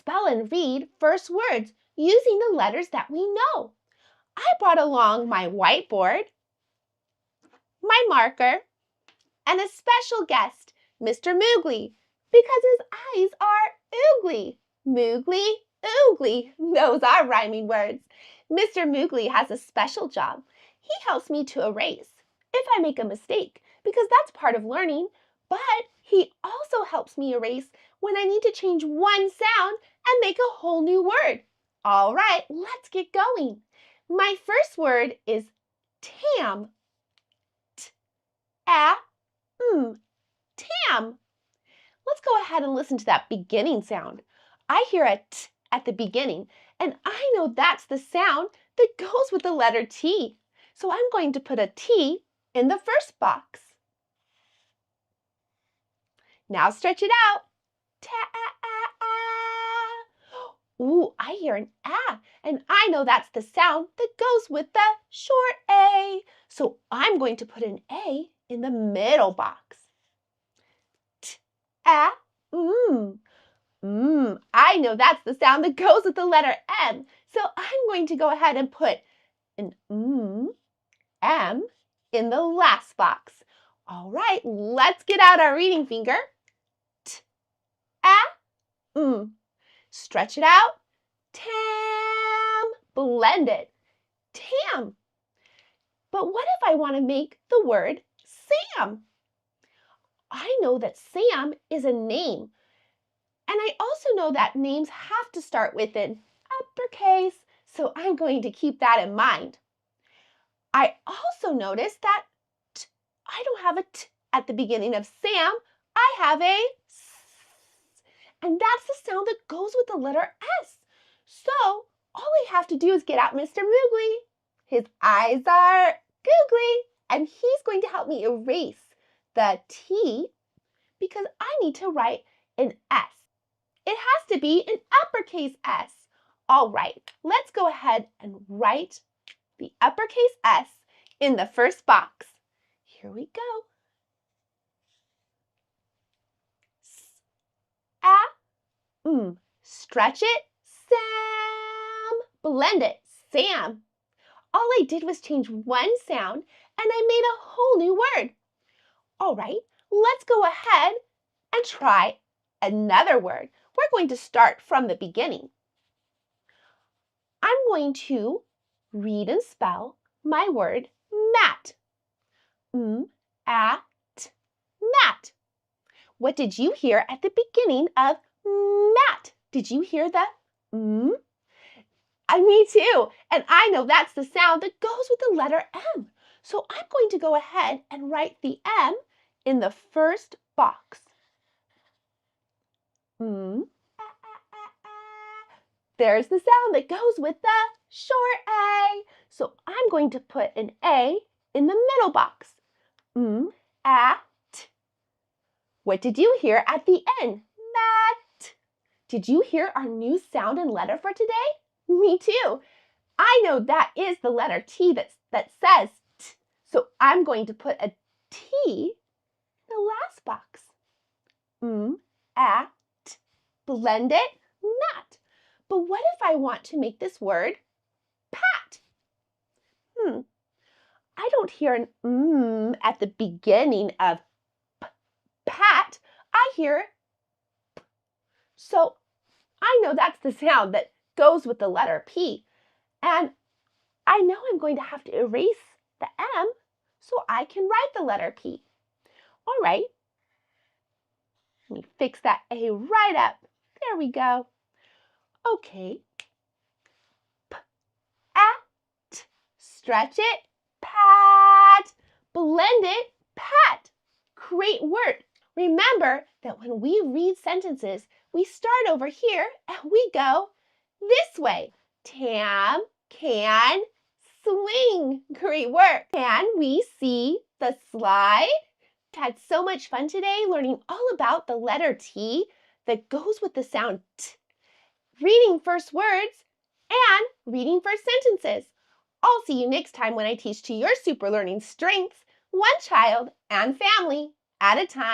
spell and read first words using the letters that we know. I brought along my whiteboard, my marker, and a special guest, Mr. Moogly, because his eyes are oogly. Moogly, oogly. Those are rhyming words. Mr. Moogly has a special job. He helps me to erase if I make a mistake, because that's part of learning, but he also helps me erase when I need to change one sound and make a whole new word. All right, let's get going. My first word is tam. Tam. Let's go ahead and listen to that beginning sound. I hear a t at the beginning, and I know that's the sound that goes with the letter T. So I'm going to put a T in the first box. Now stretch it out. Ta. Ooh, I hear an ah, and I know that's the sound that goes with the short A. So I'm going to put an A in the middle box. I know that's the sound that goes with the letter M. So I'm going to go ahead and put an M in the last box. All right, let's get out our reading finger. Stretch it out. Tam. Blend it. Tam. But what if I want to make the word Sam? I know that Sam is a name. And I also know that names have to start with an uppercase, so I'm going to keep that in mind. I also noticed that I don't have a T at the beginning of Sam. I have a S. And that's the sound that goes with the letter S. So all I have to do is get out Mr. Moogly. His eyes are googly, and he's going to help me erase the T because I need to write an S. It has to be an uppercase S. All right, let's go ahead and write the uppercase S in the first box. Here we go. Stretch it, Sam. Blend it, Sam. All I did was change one sound and I made a whole new word. All right, let's go ahead and try another word. We're going to start from the beginning. I'm going to read and spell my word mat. Mat. What did you hear at the beginning of mat? Did you hear the Me too. And I know that's the sound that goes with the letter M. So I'm going to go ahead and write the M in the first box. There's the sound that goes with the short A. So I'm going to put an A in the middle box. At. What did you hear at the end? Mat. Did you hear our new sound and letter for today? Me too. I know that is the letter T that says T. So I'm going to put a T in the last box. At. Blend it. Mat. But what if I want to make this word pat? I don't hear an at the beginning of pat. I hear P. So I know that's the sound that goes with the letter P. And I know I'm going to have to erase the M so I can write the letter P. All right. Let me fix that A right up. There we go. Okay. P-at. Stretch it. Pat. Blend it. Pat. Great word. Remember that when we read sentences, we start over here and we go this way. Tam can swing. Great work. Can we see the slide? Had so much fun today learning all about the letter T that goes with the sound T, reading first words, and reading first sentences. I'll see you next time when I teach to your super learning strengths, one child and family at a time.